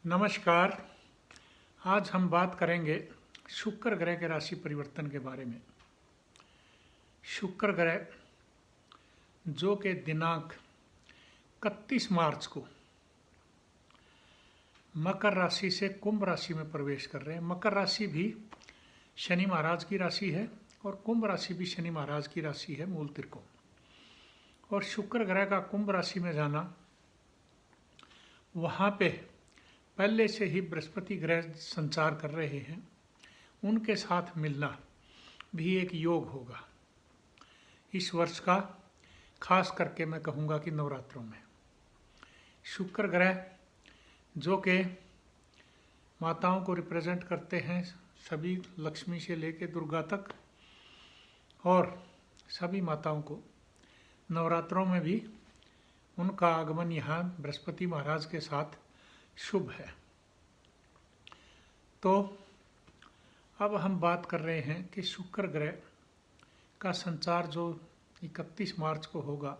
नमस्कार। आज हम बात करेंगे शुक्र ग्रह के राशि परिवर्तन के बारे में। शुक्र ग्रह जो कि दिनांक 31 मार्च को मकर राशि से कुंभ राशि में प्रवेश कर रहे हैं। मकर राशि भी शनि महाराज की राशि है और कुंभ राशि भी शनि महाराज की राशि है, मूल त्रिकोण। और शुक्र ग्रह का कुंभ राशि में जाना, वहाँ पे पहले से ही बृहस्पति ग्रह संचार कर रहे हैं, उनके साथ मिलना भी एक योग होगा इस वर्ष का। खास करके मैं कहूँगा कि नवरात्रों में शुक्र ग्रह जो कि माताओं को रिप्रेजेंट करते हैं, सभी लक्ष्मी से लेकर दुर्गा तक, और सभी माताओं को नवरात्रों में भी उनका आगमन यहाँ बृहस्पति महाराज के साथ शुभ है। तो अब हम बात कर रहे हैं कि शुक्र ग्रह का संचार जो 31 मार्च को होगा,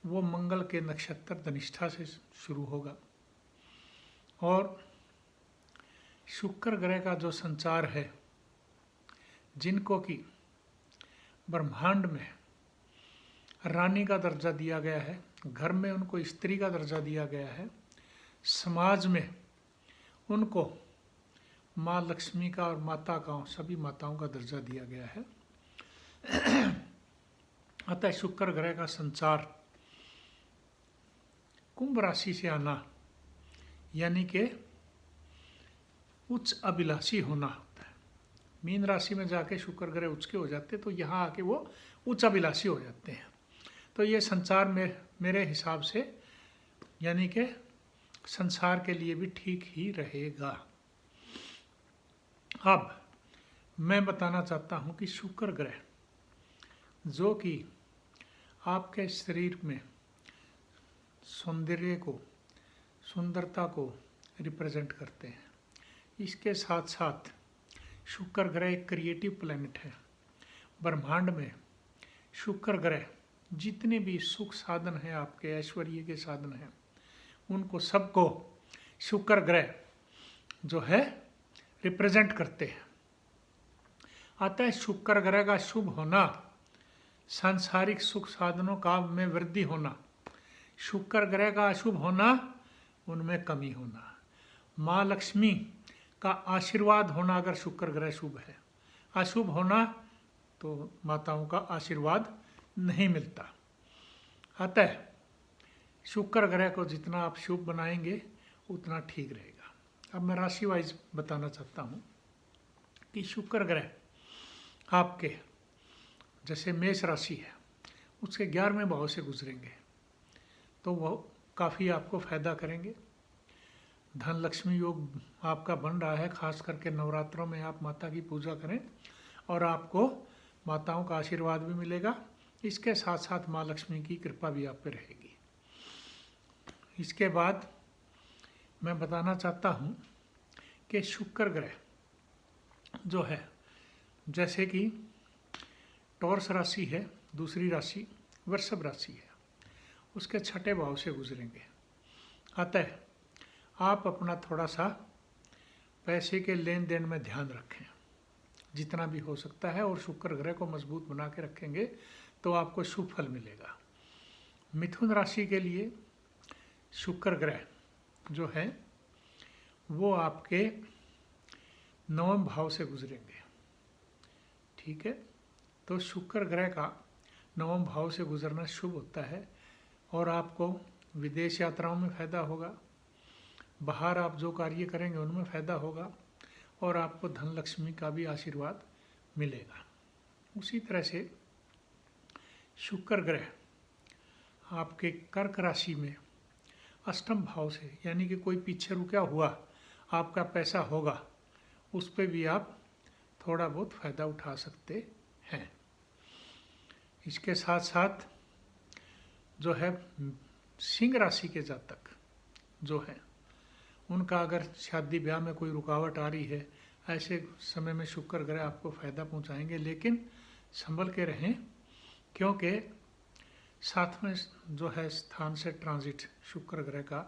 वो मंगल के नक्षत्र धनिष्ठा से शुरू होगा। और शुक्र ग्रह का जो संचार है, जिनको कि ब्रह्मांड में रानी का दर्जा दिया गया है, घर में उनको स्त्री का दर्जा दिया गया है, समाज में उनको माँ लक्ष्मी का और माता का, सभी माताओं का दर्जा दिया गया है। अतः शुक्र ग्रह का संचार कुंभ राशि से आना यानी कि उच्च अभिलाषी होना होता है। मीन राशि में जाके शुक्र ग्रह उच्च के हो जाते, तो यहाँ आके वो उच्च अभिलाषी हो जाते हैं। तो ये संचार में मेरे हिसाब से यानी कि संसार के लिए भी ठीक ही रहेगा। अब मैं बताना चाहता हूँ कि शुक्र ग्रह जो कि आपके शरीर में सौंदर्य को, सुंदरता को रिप्रेजेंट करते हैं, इसके साथ साथ शुक्र ग्रह एक क्रिएटिव प्लैनेट है। ब्रह्मांड में शुक्र ग्रह जितने भी सुख साधन हैं, आपके ऐश्वर्य के साधन हैं, उनको सबको शुक्र ग्रह जो है रिप्रेजेंट करते हैं। अतः शुक्र ग्रह का शुभ होना, सांसारिक सुख साधनों का में वृद्धि होना, शुक्र ग्रह का अशुभ होना, उनमें कमी होना, माँ लक्ष्मी का आशीर्वाद होना अगर शुक्र ग्रह शुभ है, अशुभ होना तो माताओं का आशीर्वाद नहीं मिलता। अतः शुक्र ग्रह को जितना आप शुभ बनाएंगे उतना ठीक रहेगा। अब मैं राशि वाइज बताना चाहता हूँ कि शुक्र ग्रह आपके जैसे मेष राशि है, उसके 11वें भाव से गुजरेंगे तो वो काफ़ी आपको फायदा करेंगे। धन लक्ष्मी योग आपका बन रहा है। खास करके नवरात्रों में आप माता की पूजा करें और आपको माताओं का आशीर्वाद भी मिलेगा। इसके साथ साथ माँ लक्ष्मी की कृपा भी आप पे रहेगी। इसके बाद मैं बताना चाहता हूँ कि शुक्र ग्रह जो है, जैसे कि टॉरस राशि है, दूसरी राशि वृषभ राशि है, उसके 6ठे भाव से गुजरेंगे। अतः आप अपना थोड़ा सा पैसे के लेन देन में ध्यान रखें जितना भी हो सकता है, और शुक्र ग्रह को मजबूत बना के रखेंगे तो आपको शुभ फल मिलेगा। मिथुन राशि के लिए शुक्र ग्रह जो है वो आपके 9वें भाव से गुजरेंगे। ठीक है, तो शुक्र ग्रह का 9वें भाव से गुजरना शुभ होता है और आपको विदेश यात्राओं में फ़ायदा होगा, बाहर आप जो कार्य करेंगे उनमें फ़ायदा होगा, और आपको धन लक्ष्मी का भी आशीर्वाद मिलेगा। उसी तरह से शुक्र ग्रह आपके कर्क राशि में 8वें भाव से, यानी कि कोई पीछे रुका हुआ आपका पैसा होगा, उस पर भी आप थोड़ा बहुत फ़ायदा उठा सकते हैं। इसके साथ साथ जो है सिंह राशि के जातक जो है, उनका अगर शादी ब्याह में कोई रुकावट आ रही है, ऐसे समय में शुक्र ग्रह आपको फ़ायदा पहुंचाएंगे, लेकिन संभल के रहें, क्योंकि साथ में जो है स्थान से ट्रांजिट शुक्र ग्रह का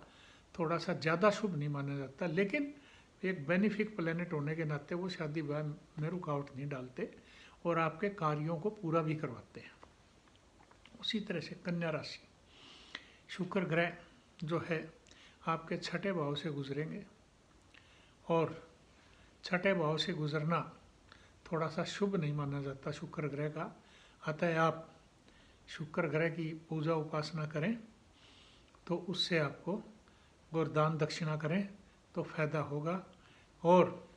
थोड़ा सा ज़्यादा शुभ नहीं माना जाता, लेकिन एक बेनिफिक प्लेनेट होने के नाते वो शादी विवाह में रुकावट नहीं डालते और आपके कार्यों को पूरा भी करवाते हैं। उसी तरह से कन्या राशि, शुक्र ग्रह जो है आपके छठे भाव से गुजरेंगे और छठे भाव से गुजरना थोड़ा सा शुभ नहीं माना जाता शुक्र ग्रह का। अतः आप शुक्र ग्रह की पूजा उपासना करें तो उससे आपको गोदान दक्षिणा करें तो फायदा होगा, और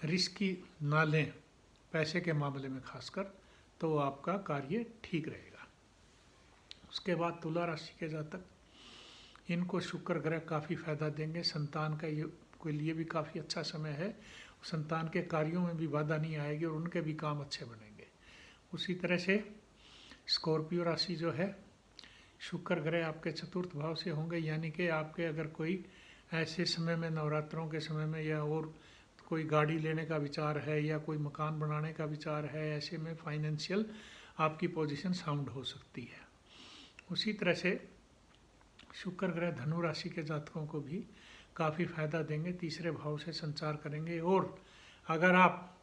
रिस्की ना लें पैसे के मामले में खासकर, तो आपका कार्य ठीक रहेगा। उसके बाद तुला राशि के जातक, इनको शुक्र ग्रह काफ़ी फायदा देंगे। संतान का ये के लिए भी काफ़ी अच्छा समय है, संतान के कार्यों में भी बाधा नहीं आएगी और उनके भी काम अच्छे बनेंगे। उसी तरह से स्कॉर्पियो राशि जो है, शुक्र ग्रह आपके चतुर्थ भाव से होंगे, यानी कि आपके अगर कोई ऐसे समय में, नवरात्रों के समय में, या और कोई गाड़ी लेने का विचार है या कोई मकान बनाने का विचार है, ऐसे में फाइनेंशियल आपकी पोजीशन साउंड हो सकती है। उसी तरह से शुक्र ग्रह धनु राशि के जातकों को भी काफ़ी फायदा देंगे, तीसरे भाव से संचार करेंगे। और अगर आप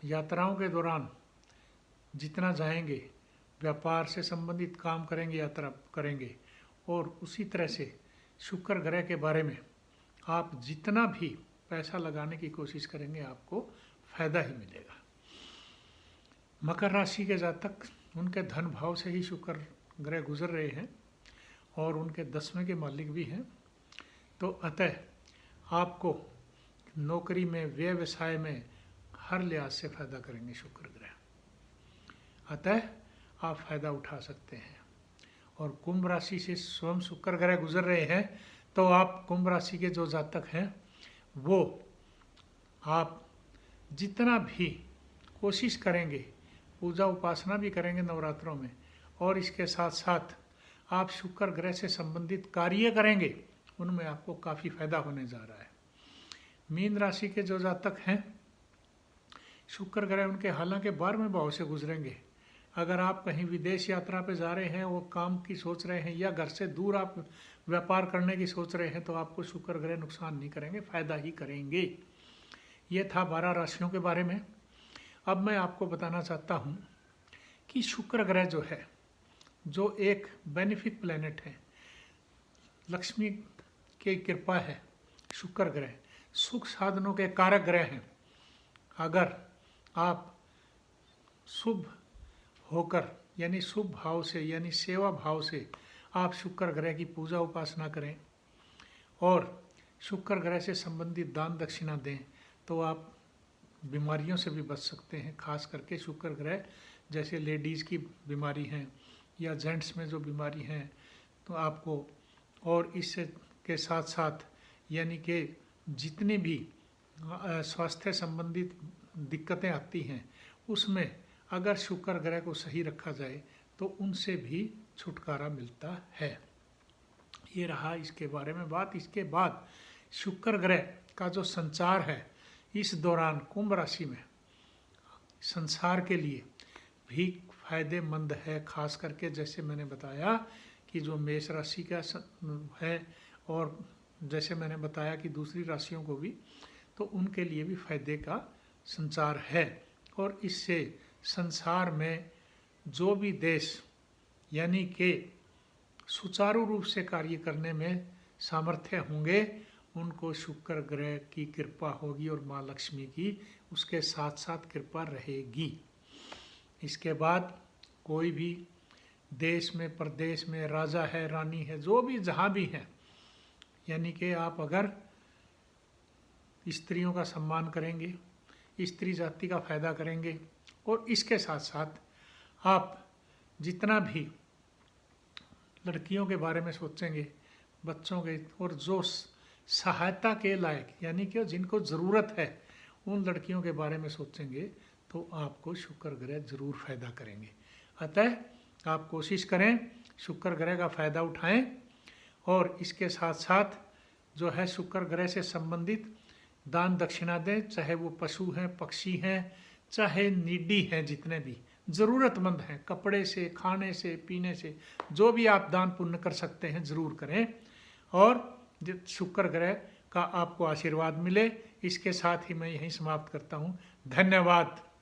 यात्राओं के दौरान जितना जाएंगे, व्यापार से संबंधित काम करेंगे, यात्रा करेंगे, और उसी तरह से शुक्र ग्रह के बारे में आप जितना भी पैसा लगाने की कोशिश करेंगे आपको फायदा ही मिलेगा। मकर राशि के जातक, उनके धन भाव से ही शुक्र ग्रह गुजर रहे हैं और उनके 10वें के मालिक भी हैं, तो अतः आपको नौकरी में, व्यवसाय में हर लिहाज से फायदा करेंगे शुक्र ग्रह, अतः आप फायदा उठा सकते हैं। और कुंभ राशि से स्वयं शुक्र ग्रह गुजर रहे हैं, तो आप कुंभ राशि के जो जातक हैं वो आप जितना भी कोशिश करेंगे, पूजा उपासना भी करेंगे नवरात्रों में, और इसके साथ साथ आप शुक्र ग्रह से संबंधित कार्य करेंगे, उनमें आपको काफ़ी फायदा होने जा रहा है। मीन राशि के जो जातक हैं, शुक्र ग्रह उनके हालांकि 12वें भाव से गुजरेंगे। अगर आप कहीं विदेश यात्रा पे जा रहे हैं, वो काम की सोच रहे हैं, या घर से दूर आप व्यापार करने की सोच रहे हैं, तो आपको शुक्र ग्रह नुकसान नहीं करेंगे, फायदा ही करेंगे। ये था 12 राशियों के बारे में। अब मैं आपको बताना चाहता हूँ कि शुक्र ग्रह जो है, जो एक बेनिफिक प्लेनेट है, लक्ष्मी की कृपा है, शुक्र ग्रह सुख साधनों के कारक ग्रह हैं। अगर आप शुभ होकर, यानी शुभ भाव से, यानी सेवा भाव से आप शुक्र ग्रह की पूजा उपासना करें और शुक्र ग्रह से संबंधित दान दक्षिणा दें, तो आप बीमारियों से भी बच सकते हैं। खास करके शुक्र ग्रह जैसे लेडीज़ की बीमारी हैं या जेंट्स में जो बीमारी हैं, तो आपको, और इससे के साथ साथ यानी कि जितनी भी स्वास्थ्य संबंधित दिक्कतें आती हैं, उसमें अगर शुक्र ग्रह को सही रखा जाए तो उनसे भी छुटकारा मिलता है। ये रहा इसके बारे में बात। इसके बाद शुक्र ग्रह का जो संचार है इस दौरान कुंभ राशि में संसार के लिए भी फायदेमंद है। खास करके जैसे मैंने बताया कि जो मेष राशि का है, और जैसे मैंने बताया कि दूसरी राशियों को भी, तो उनके लिए भी फायदे का संचार है। और इससे संसार में जो भी देश यानी कि सुचारू रूप से कार्य करने में सामर्थ्य होंगे, उनको शुक्र ग्रह की कृपा होगी और माँ लक्ष्मी की उसके साथ साथ कृपा रहेगी। इसके बाद कोई भी देश में, प्रदेश में राजा है, रानी है, जो भी जहाँ भी हैं, यानी कि आप अगर स्त्रियों का सम्मान करेंगे, स्त्री जाति का फायदा करेंगे, और इसके साथ साथ आप जितना भी लड़कियों के बारे में सोचेंगे, बच्चों के, और जो सहायता के लायक यानी कि जिनको ज़रूरत है, उन लड़कियों के बारे में सोचेंगे, तो आपको शुक्र ग्रह जरूर फायदा करेंगे। अतः आप कोशिश करें, शुक्र ग्रह का फ़ायदा उठाएं, और इसके साथ साथ जो है शुक्र ग्रह से संबंधित दान दक्षिणा दें, चाहे वो पशु हैं, पक्षी हैं, चाहे नीडी हैं, जितने भी ज़रूरतमंद हैं, कपड़े से, खाने से, पीने से, जो भी आप दान पुण्य कर सकते हैं ज़रूर करें। और शुक्र ग्रह का आपको आशीर्वाद मिले। इसके साथ ही मैं यहीं समाप्त करता हूँ। धन्यवाद।